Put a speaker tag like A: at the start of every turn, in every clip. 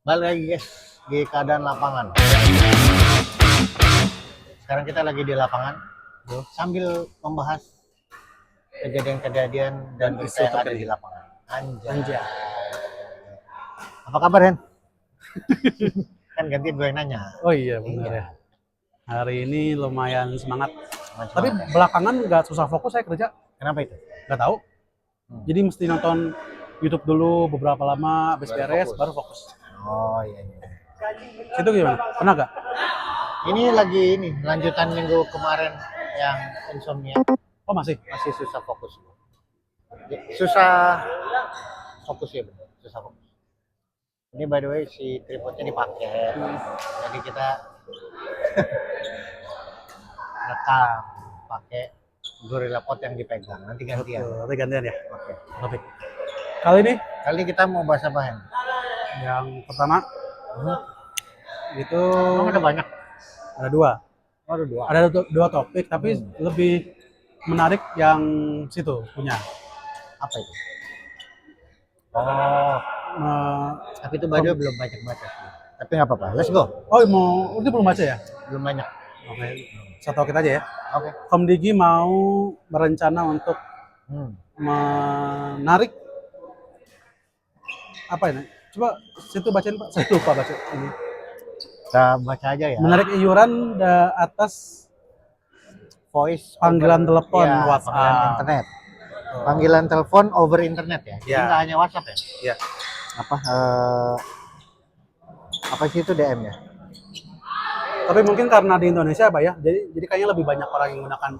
A: Balik lagi guys di keadaan lapangan. Sekarang kita lagi di lapangan sambil membahas kejadian-kejadian dan berita yang ada di lapangan. Anjay. Apa kabar Hen? Kan gantian gue yang nanya.
B: Oh iya benar ya. Hari ini lumayan semangat.
A: Macam
B: Tapi
A: mana?
B: belakangan nggak susah fokus saya kerja.
A: Kenapa itu?
B: Nggak tahu. Jadi mesti nonton YouTube dulu beberapa lama, habis
A: Baru
B: beres
A: fokus.
B: baru fokus.
A: Oh iya.
B: Itu gimana? Pernah nggak?
A: Ini lagi lanjutan minggu kemarin yang insomnia.
B: Oh masih?
A: Masih susah fokus. Susah fokus ya benar. Susah fokus. Ini by the way si tripodnya dipakai. Jadi kita rekam pakai Gorilla Pod yang dipegang. Nanti gantian.
B: Nanti gantian ya.
A: Oke.
B: Topik. Kali ini
A: Kali kita mau bahas apa Hen?
B: yang pertama itu
A: Emang ada banyak.
B: ada dua.
A: Oh, ada dua.
B: Ada dua topik tapi lebih menarik yang situ punya.
A: Apa itu? Oh,
B: Eh,
A: tapi itu by the way belum banyak baca sih. Tapi nggak apa-apa. Let's go.
B: oh mau ini belum baca ya?
A: Belum banyak.
B: Oke. Satu kita aja ya.
A: Oke.
B: Komdigi mau berencana untuk
A: Hmm.
B: menarik apa ini? Coba situ bacain Pak, saya lupa baca ini.
A: Kita baca aja ya.
B: Menarik iuran atas
A: Voice
B: panggilan
A: over-
B: telepon
A: ya,
B: WhatsApp.
A: panggilan internet. Panggilan telepon over internet ya. Jadi
B: Ya.
A: nggak hanya WhatsApp ya.
B: Ya.
A: Apa sih itu DM ya?
B: Tapi mungkin karena di Indonesia Pak ya, jadi kayaknya lebih banyak orang yang menggunakan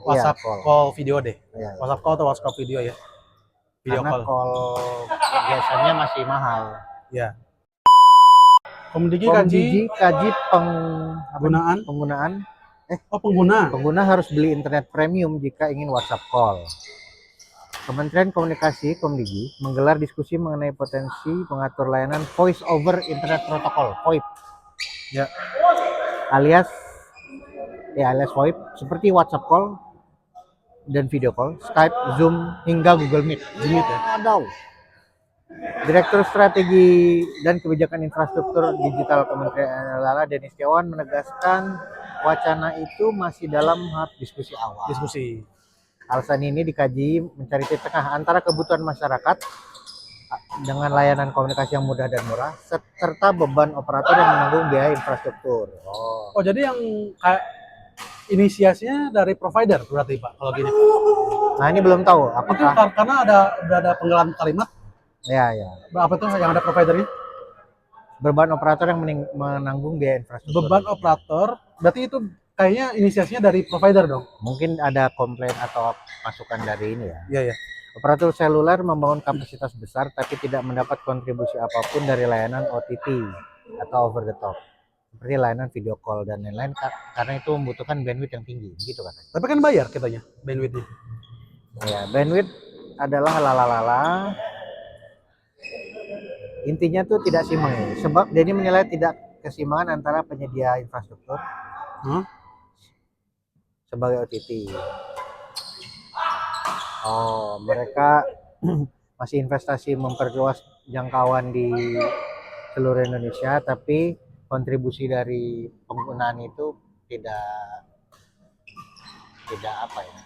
B: WhatsApp
A: Iya,
B: call video deh.
A: Iya.
B: WhatsApp call atau WhatsApp video ya. Video
A: Karena
B: call.
A: biasanya masih mahal.
B: Ya. Komdigi
A: Komdigi kaji
B: penggunaan
A: penggunaan
B: pengguna.
A: harus beli internet premium jika ingin WhatsApp call. Kementerian Komunikasi Komdigi menggelar diskusi mengenai potensi pengatur layanan Voice over Internet Protocol (VoIP)
B: Ya.
A: alias VoIP seperti WhatsApp call dan video call, Skype, Zoom hingga Google Meet.
B: Meet ya.
A: Aduh. Direktur Strategi dan Kebijakan Infrastruktur Digital Kementerian Lala Denis Setiawan menegaskan wacana itu masih dalam tahap diskusi awal.
B: Diskusi.
A: Alasan ini dikaji mencari titik tengah antara kebutuhan masyarakat dengan layanan komunikasi yang mudah dan murah serta beban operator yang menanggung biaya infrastruktur.
B: Oh, jadi yang kayak inisiasinya dari provider berarti Pak kalau gini.
A: Nah, ini belum tahu
B: Itu
A: apakah
B: karena udah ada penggalan kalimat
A: ya
B: apa itu yang ada providernya?
A: beban operator yang menanggung biaya infrastruktur.
B: Beban operator berarti itu kayaknya inisiasinya dari provider dong.
A: Mungkin ada komplain atau masukan dari ini ya.
B: Iya ya.
A: Operator seluler membangun kapasitas besar tapi tidak mendapat kontribusi apapun dari layanan OTT atau over the top seperti layanan video call dan lain-lain karena itu membutuhkan bandwidth yang tinggi, begitu katanya.
B: Tapi kan bayar kitanya bandwidthnya.
A: Ya, bandwidth adalah lalalala. Intinya tuh tidak seimbang ya. Sebab Denny menilai tidak keseimbangan antara penyedia infrastruktur sebagai OTT. Oh, mereka masih investasi memperluas jangkauan di seluruh Indonesia, tapi kontribusi dari penggunaan itu tidak apa ya,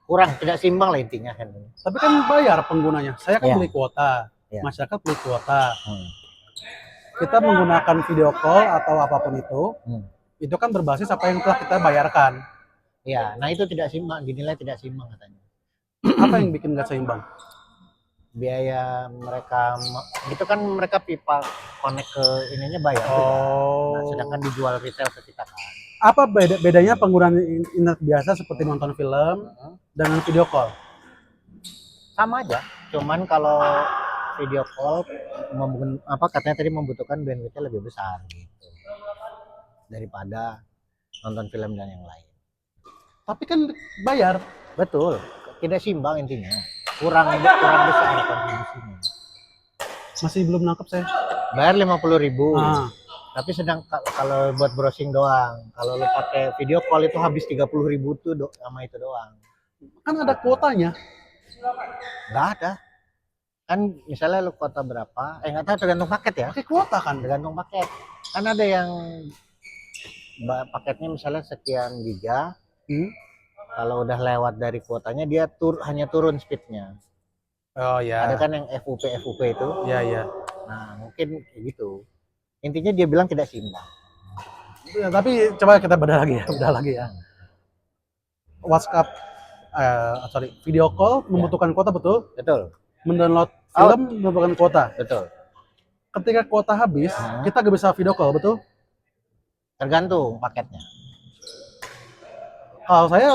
A: kurang, tidak seimbang lah intinya kan.
B: Tapi kan bayar penggunanya. Saya kan
A: Iya.
B: beli kuota,
A: Iya.
B: masyarakat beli kuota. Kita menggunakan video call atau apapun itu kan berbasis apa yang telah kita bayarkan.
A: Ya, nah itu tidak seimbang, dinilai tidak seimbang katanya.
B: Apa yang bikin nggak seimbang?
A: Biaya mereka itu kan mereka pipa connect ke ininya bayar juga. Nah, sedangkan dijual retail ke kita kan.
B: Apa bedanya penggunaan internet biasa seperti nonton film dengan video call?
A: Sama aja, cuman kalau video call katanya tadi membutuhkan bandwidthnya lebih besar gitu daripada nonton film dan yang lain.
B: Tapi kan bayar.
A: Betul, tidak seimbang intinya, kurang besar kontribusinya.
B: Masih belum nangkep saya.
A: Bayar 50.000.
B: Ah.
A: Tapi kalau buat browsing doang, kalau lu pakai video call itu habis 30.000 tuh sama itu doang.
B: Kan ada kuotanya.
A: Nggak ada. Kan misalnya lu kuota berapa, nggak tahu, tergantung paket ya,
B: Pakai kuota kan?
A: tergantung paket. Kan ada yang paketnya misalnya sekian giga,
B: Hmm?
A: kalau udah lewat dari kuotanya dia hanya turun speednya.
B: Oh ya.
A: Ada kan yang FUP itu.
B: Ya ya.
A: Nah mungkin kayak gitu. Intinya dia bilang tidak seimbang.
B: Ya, tapi coba kita bedah lagi ya. WhatsApp, video call membutuhkan kuota betul.
A: Betul.
B: Mendownload film membutuhkan kuota.
A: Betul.
B: Ketika kuota habis, kita gak bisa video call, betul?
A: Tergantung paketnya.
B: Kalau saya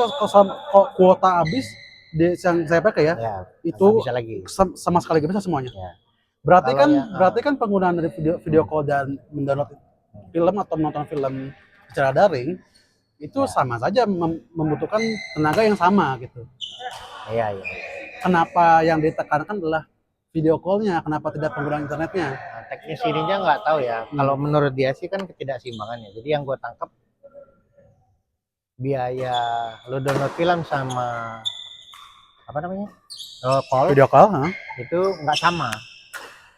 B: kuota habis yang saya pakai ya, itu
A: bisa lagi.
B: Sama sekali gak bisa semuanya.
A: Ya.
B: Berarti kan penggunaan dari video call dan mendownload film atau menonton film secara daring itu sama saja membutuhkan tenaga yang sama gitu.
A: Iya.
B: Kenapa yang ditekankan adalah video call-nya, kenapa tidak penggunaan internetnya?
A: Nah, teknis ininya nggak tahu ya. Kalau menurut dia sih kan ketidakseimbangannya. Jadi yang gue tangkap, biaya lo download film sama apa namanya
B: video call
A: itu nggak sama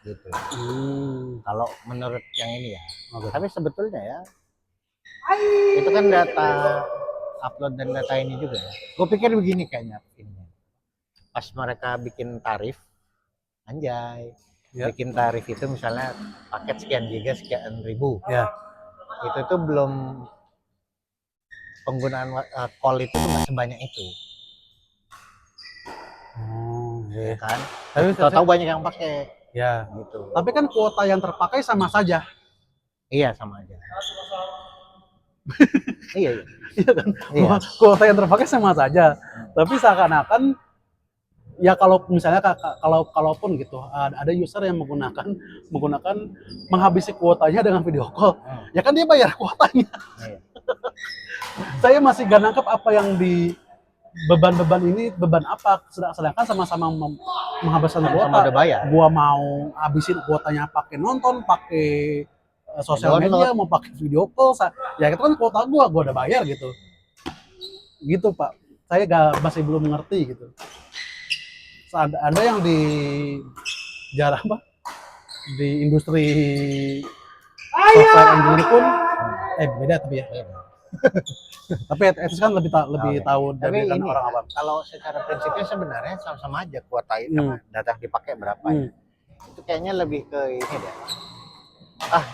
A: gitu. Kalau menurut yang ini ya. Tapi sebetulnya ya itu kan data upload dan data ini juga ya. Gue pikir begini kayaknya ini. Pas mereka bikin tarif, anjay, bikin tarif itu misalnya paket sekian giga sekian ribu.
B: Ya.
A: Itu tuh belum penggunaan call itu nggak sebanyak itu. Ya kan? Tapi tahu banyak yang pakai.
B: Ya.
A: Gitu.
B: Tapi kan kuota yang terpakai sama saja.
A: Iya, sama aja. Iya
B: kan? Iya. Kuota yang terpakai sama saja. Tapi seakan-akan ya kalau misalnya kalaupun gitu ada user yang menggunakan menghabisi kuotanya dengan video call, ya kan dia bayar kuotanya. Saya masih gak nangkep apa yang di beban ini beban apa, sedangkan sama-sama menghabiskan kuota. Gua mau habisin kuotanya pakai nonton, pakai sosial media, mau pakai video call, ya itu kan kuota gua udah bayar gitu Pak. Saya masih belum mengerti gitu. Ada yang di di industri software engineering pun beda tapi ya. Tapi itu kan lebih tahu dari orang awam.
A: Kalau secara prinsipnya sebenarnya sama-sama aja kuota itu data dipakai berapa ya. Itu kayaknya lebih ke ini deh.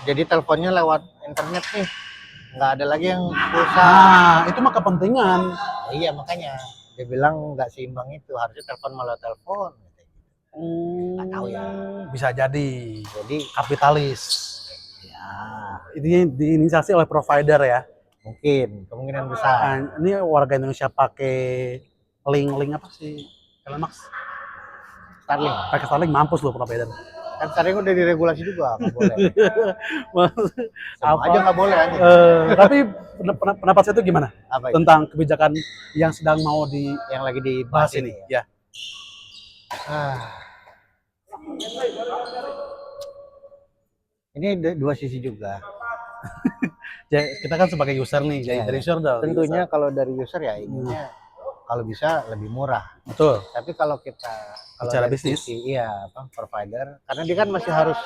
A: Jadi teleponnya lewat internet nih, nggak ada lagi yang pulsa.
B: Itu mah kepentingan.
A: Iya, makanya dia bilang nggak seimbang itu, harusnya telepon malah telepon. Nggak tahu ya.
B: Bisa jadi kapitalis. Ya, ini diinisiasi oleh provider ya.
A: Mungkin, kemungkinan besar.
B: Ini warga Indonesia pakai link apa sih? Telemax.
A: Starlink.
B: Pakai Starlink mampus loh provider.
A: Kan Starlink udah diregulasi juga, nggak boleh. Sama aja nggak boleh aja.
B: Tapi pendapat saya itu gimana?
A: Apa
B: tentang kebijakan yang sedang mau
A: yang lagi dibahas
B: ini? Ya.
A: Ini dua sisi juga.
B: Kita kan sebagai user nih, dari user
A: tentunya kalau dari user ya inginnya kalau bisa lebih murah.
B: Betul.
A: Tapi kalau kita
B: bicara bisnis,
A: provider, karena dia kan masih harus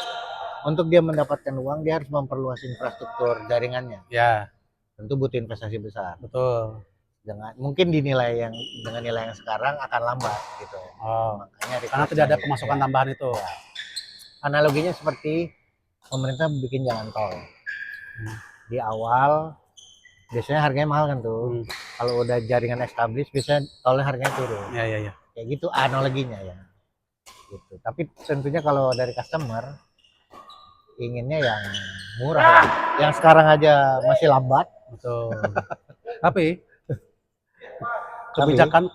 A: untuk dia mendapatkan uang, dia harus memperluas infrastruktur jaringannya.
B: Ya.
A: Tentu butuh investasi besar.
B: Betul.
A: Mungkin dengan nilai yang sekarang akan lambat gitu.
B: Makanya karena tidak ada pemasukan tambahan itu.
A: Ya. Analoginya seperti pemerintah bikin jalan tol. Di awal biasanya harganya mahal kan tuh. Kalau udah jaringan established biasanya tolnya harganya turun.
B: Iya.
A: Kayak gitu analoginya ya. Gitu. Tapi tentunya kalau dari customer inginnya yang murah. Yang sekarang aja masih lambat.
B: Betul. Tapi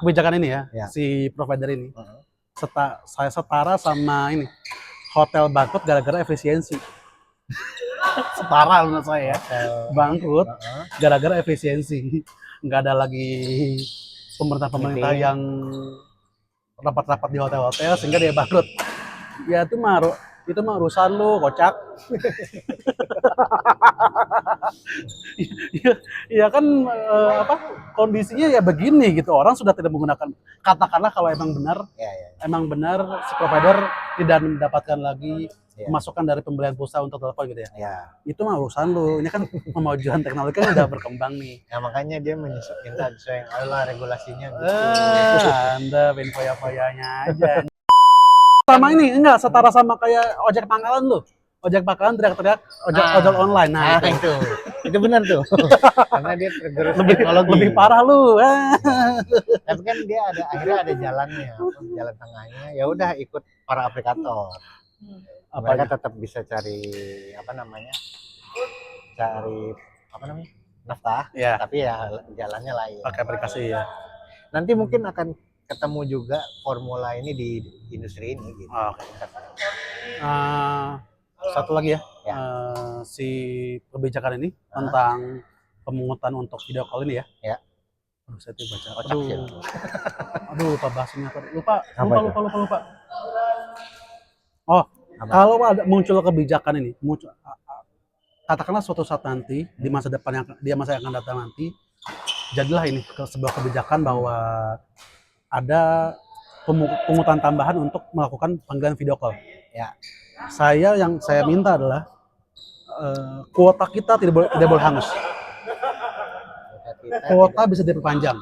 B: kebijakan ini ya, si provider ini saya setara sama ini hotel bangkrut gara-gara efisiensi. Setara menurut saya ya, bangkrut gara-gara efisiensi. Nggak ada lagi pemerintah yang rapat-rapat di hotel-hotel sehingga dia bangkrut. Ya itu Itu mah urusan lu, kocak. Iya, iya kan apa kondisinya ya begini gitu. Orang sudah tidak menggunakan, katakanlah kalau
A: Ya, ya,
B: emang benar si provider tidak mendapatkan lagi
A: ya.
B: pemasukan dari pembelian pulsa untuk telepon gitu ya.
A: Ya.
B: Itu mah urusan lu. Ini kan kemajuan teknologi kan udah berkembang nih.
A: Ya makanya dia minta sesuai Allah regulasinya gitu.
B: Anda main foya-foyanya aja. Sama ini enggak setara sama kayak ojek pangkalan lu. Ojek pangkalan teriak-teriak ojol online. Nah,
A: itu. Itu benar tuh. Karena dia tergerus
B: lebih
A: teknologi.
B: lebih parah lu.
A: Tapi kan dia akhirnya ada jalannya, jalan tengahnya. Ya udah ikut para aplikator. Mereka tetap bisa cari nafkah,
B: Ya,
A: tapi ya jalannya lain.
B: pakai aplikasi ya.
A: Nanti mungkin akan ketemu juga formula ini di industri ini gitu.
B: Oke. Satu lagi ya,
A: Ya.
B: si kebijakan ini tentang pemungutan untuk video call ini ya.
A: Ya.
B: Aduh, saya tuh baca.
A: Kocak sih.
B: Aduh, lupa bahasanya. Lupa.
A: Apa
B: Oh,
A: Apa?
B: kalau ada muncul kebijakan ini, katakanlah suatu saat nanti di masa depan yang akan datang nanti, jadilah ini sebuah kebijakan bahwa ada pungutan tambahan untuk melakukan panggilan video call.
A: Ya.
B: Yang saya minta adalah kuota kita tidak boleh hangus. Kuota bisa diperpanjang.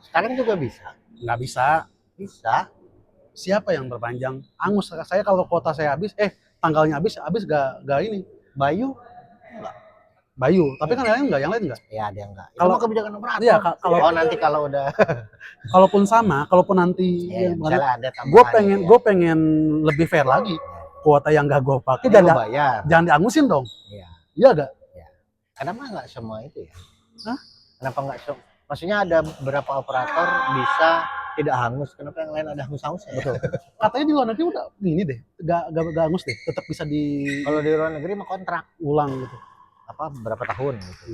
A: Sekarang juga bisa.
B: Nggak bisa.
A: Bisa.
B: Siapa yang berpanjang? Angus. Saya kalau kuota saya habis, tanggalnya habis gak ini.
A: Bayu.
B: Bayu. Tapi kan yang lain enggak.
A: Ya ada yang enggak.
B: Kalau
A: kebijakan operator.
B: Iya,
A: nanti kalau udah.
B: kalaupun nanti
A: Ya, misalnya ada tambahan.
B: Gue pengen lebih fair lagi. Kuota yang gak gue pakai jangan diangusin dong.
A: Iya.
B: Iya gak?
A: Ya. Kenapa nggak semua itu ya?
B: Hah?
A: Kenapa nggak maksudnya ada beberapa operator bisa tidak hangus, kenapa yang lain ada hangus-hangusnya?
B: Betul. Katanya di luar negeri udah gini deh, gak hangus deh, tetap bisa
A: Kalau di luar negeri mah kontrak
B: ulang gitu.
A: berapa tahun gitu.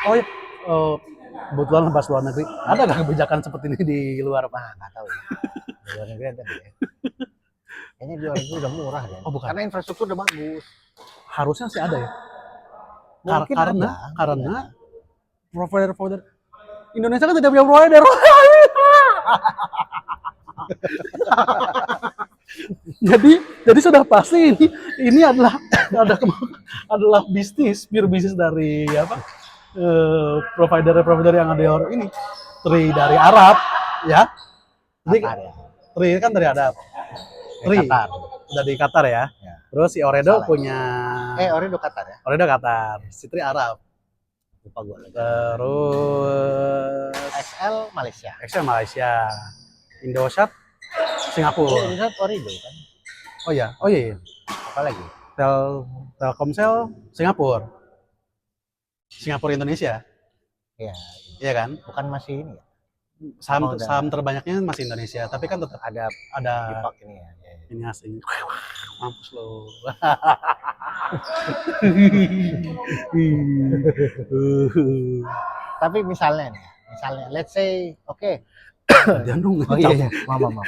B: Oh ya, kebetulan bahas luar negeri, ada nggak kebijakan seperti ini di luar?
A: Nggak tahu ya. Di luar negeri ada ya. Kayaknya di luar negeri udah murah ya.
B: Oh, bukan.
A: Karena infrastruktur udah bagus.
B: Harusnya sih ada ya.
A: Mungkin
B: karena provider Indonesia kan tidak punya provider. jadi sudah pasti ini adalah bisnis dari provider yang ada ini dari Arab ya. Jadi Tri kan dari Arab. Dari Qatar ya. Terus si Oredo punya
A: Oredo Qatar ya.
B: Oredo Qatar, si Tri Arab. Lupa gue. Terus XL Malaysia. Indosat Singapura.
A: Indosat Oredo kan.
B: Oh iya.
A: Apa lagi?
B: Telkomsel Singapura Indonesia.
A: Iya.
B: Iya kan?
A: Bukan masih ini ya?
B: Saham terbanyaknya masih Indonesia, tapi kan tetap ada
A: ini ya.
B: Ini asing. Mampus lo.
A: Tapi misalnya let's say
B: iya.
A: Maaf.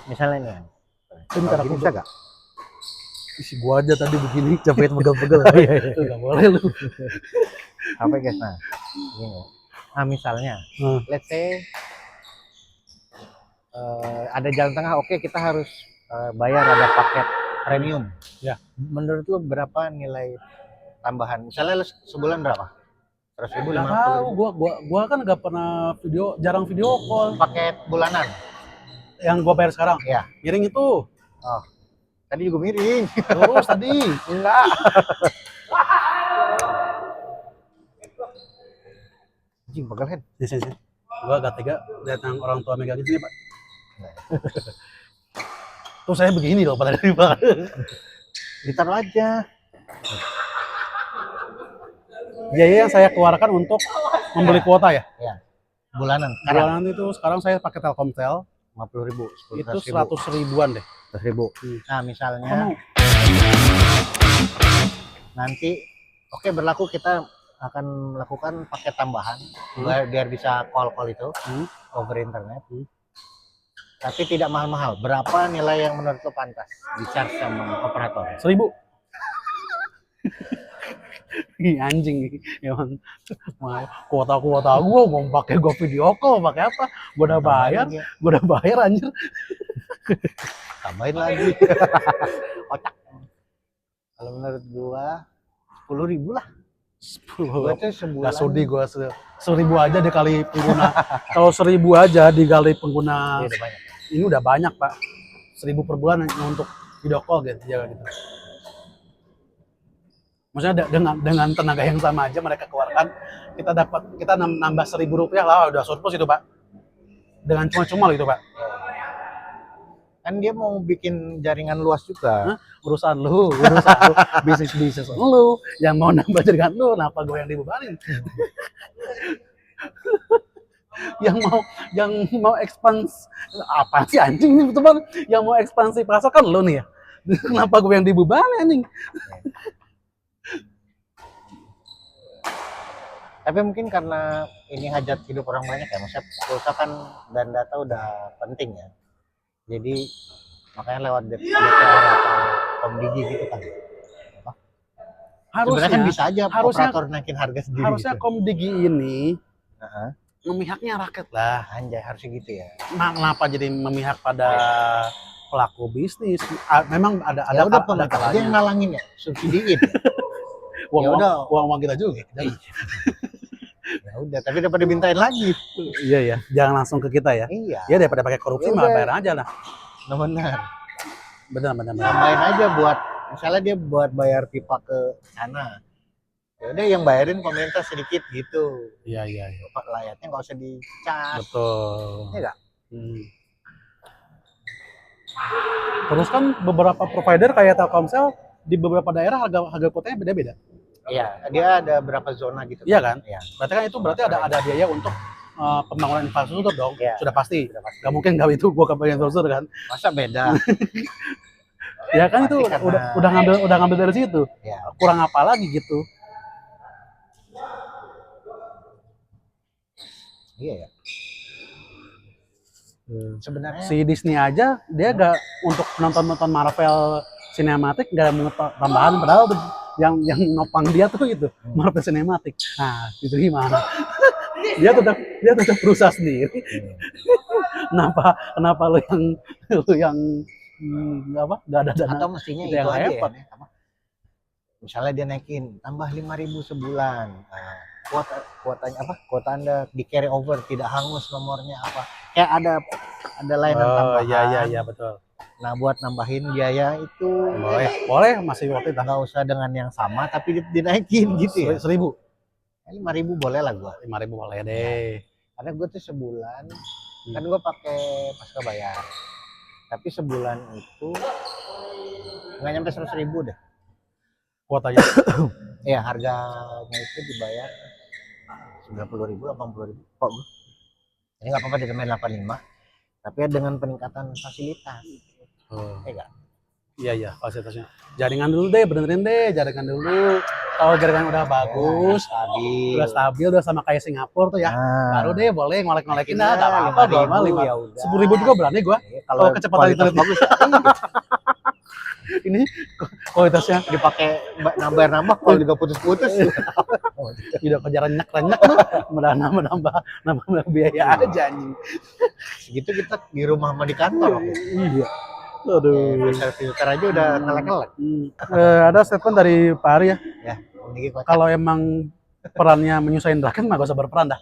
A: Misalnya nih.
B: Bentar aku
A: bisa gak?
B: Isi gua aja tadi begini capek pegel-pegel. Enggak boleh lu.
A: Apa guys? Nah, gini. Nah, misalnya let's say ada jalan tengah, oke kita harus bayar ada paket premium.
B: Ya.
A: Menurut lu berapa nilai tambahan? Misalnya lu sebulan berapa? 100.000, 50.000?
B: Tahu, gua kan nggak pernah jarang video call.
A: Paket bulanan.
B: Yang gua bayar sekarang?
A: Ya.
B: Miring itu.
A: Oh. Tadi juga miring.
B: Terus tadi.
A: Enggak. Anjing pegel kan?
B: Sini. Gua gak tega lihat yang orang tua megangin sini, Pak. Tuh saya begini loh pada dari Pak.
A: Ditaruh aja.
B: Biaya yang saya keluarkan untuk membeli kuota ya?
A: Ya. Bulanan.
B: Bulanan itu sekarang saya pakai Telkomsel.
A: 50.000.
B: Itu 100 ribuan deh.
A: 100.000. Nah, misalnya nanti berlaku kita akan melakukan paket tambahan biar bisa call itu over internet. tapi tidak mahal-mahal. Berapa nilai yang menurut lo pantas di-charge sama operator?
B: 1.000. Ih, anjing emang kuota gua mau pakai gua video call pakai apa? Gua udah bayar anjir.
A: Tambahin lagi. Kocak. Kalau menurut gua 10.000 lah.
B: 10.
A: Gua tuh sebulan.
B: Gak sudi gua 1.000 aja dikali pengguna. Kalau 1.000 aja dikali pengguna.
A: Iya, udah banyak.
B: Ini udah banyak, Pak. 1.000 per bulan untuk video call gitu, ya gitu. Maksudnya dengan tenaga yang sama aja mereka keluarkan, kita nambah 1.000 rupiah lah, udah surplus itu, Pak. Dengan cuma-cuma gitu, Pak.
A: Kan dia mau bikin jaringan luas juga.
B: Hah? Urusan lu, bisnis lu, yang mau nambah jaringan lu, kenapa gue yang dibebanin? yang mau ekspans apa sih anjing ini teman? Yang mau ekspansi pasar kan lu nih ya. Kenapa gue yang dibebani anjing?
A: Tapi mungkin karena ini hajat hidup orang banyak ya, maksudnya pulsa kan dan data udah penting ya. Jadi makanya lewat DPR atau Komdigi gitu kan. Sebenarnya kan bisa aja operator naikin harga sendiri.
B: Harusnya gitu. Komdigi ini memihaknya rakyat lah.
A: Anjay, harusnya gitu ya.
B: Nah, kenapa jadi memihak pada pelaku bisnis? Memang ada
A: pemerintah aja yang nalangin ya, subsidiin.
B: uang kita juga.
A: Ya udah, tapi dapat dimintain lagi.
B: Iya ya, jangan langsung ke kita ya.
A: Iya.
B: Ya daripada pakai korupsi mah bayar aja lah.
A: Benar.
B: Benar.
A: Tambahin aja buat misalnya dia buat bayar pipa ke sana. Ya udah yang bayarin pemerintah sedikit gitu.
B: Iya.
A: Layaknya nggak usah dicas.
B: Betul.
A: Iya nggak?
B: Terus kan beberapa provider kayak Telkomsel di beberapa daerah harga kuotanya beda-beda.
A: Iya, dia ada berapa zona gitu.
B: Iya kan?
A: Iya.
B: Berarti kan itu ada biaya untuk pembangunan infrastruktur dong.
A: Iya.
B: Sudah pasti. Gak mungkin itu gua ke infrastruktur kan.
A: Masa beda?
B: Ya kan itu udah ngambil dari situ.
A: Ya.
B: Kurang apa lagi gitu.
A: Iya ya. Sebenarnya
B: si Disney aja dia gak untuk nonton Marvel sinematik gak mau tambahan, padahal yang nopang dia tuh itu Marvel sinematik. Nah itu gimana? dia tetap berusaha sendiri. kenapa lu yang apa gak ada dana?
A: Atau mestinya itu
B: yang
A: aja
B: hebat.
A: Ya, misalnya dia naikin tambah 5.000 sebulan. Nah, kuotanya apa? Kuota Anda di carry over, tidak hangus nomornya apa? Kayak ada layanan tambahan.
B: Iya betul.
A: Nah, buat nambahin biaya itu
B: boleh masih waktu itu.
A: Nggak usah dengan yang sama tapi dinaikin gitu ya.
B: 1.000.
A: 5.000 boleh lah gua.
B: 5.000 boleh deh.
A: Karena gua tuh sebulan kan gua pakai pasca bayar. Tapi sebulan itu nggak nyampe 100.000 deh.
B: Kuotanya.
A: Iya, harganya itu dibayar 90.000, 80.000. Kok gua? Ini nggak apa-apa ditambahin 85. Tapi ya dengan peningkatan fasilitas.
B: Iya fasilitasnya. Jaringan dulu deh, benerin deh jaringan dulu. Kalau jaringan udah bagus, udah stabil, udah sama kayak Singapura tuh ya. Baru deh boleh ngolek-ngolekin dah, enggak apa-apa, 10.000 juga berani gua. Kalau kecepatan internet bagus. Ini kualitasnya
A: dipakai nambah kalau juga putus-putus.
B: Tidak kejar renyak tuh, nambah biaya aja anjing.
A: Segitu kita di rumah sama di kantor.
B: Iya. Aduh.
A: Filter aja udah ngelek-ngelek.
B: Ada statement dari Pak Ari ya.
A: Ya,
B: kalau emang perannya menyusahin rakyat mah gak usah berperan dah.